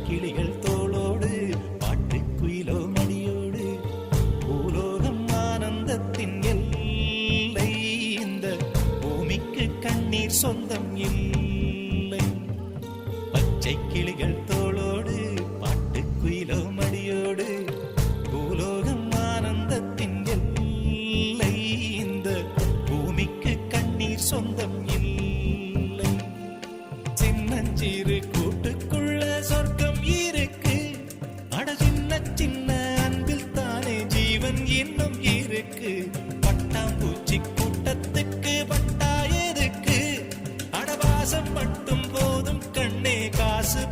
கிளிகள் தோளோடு பாட்டுக்குயிலோ மடியோடு பூலோகம் ஆனந்தத்தின் எல்லை இந்த பூமிக்கு கண்ணீர் சொந்தம் இல்லை பச்சை கிளிகள் தோளோடு பாட்டுக்குயிலோ மடியோடு பூலோகம் ஆனந்தத்தின் எல்லை இந்த பூமிக்கு கண்ணீர் சொந்தம் இல்லை சின்னஞ்சிறு கூட்டுக்குள்ள சொர்க்கம் இருக்கு அட சின்ன சின்ன அன்பில் தானே ஜீவன் இன்னும் இருக்கு பட்டாம்பூச்சி கூட்டத்துக்கு பட்டா எதுக்கு அடவாசம் மட்டும் போதும் கண்ணே காசு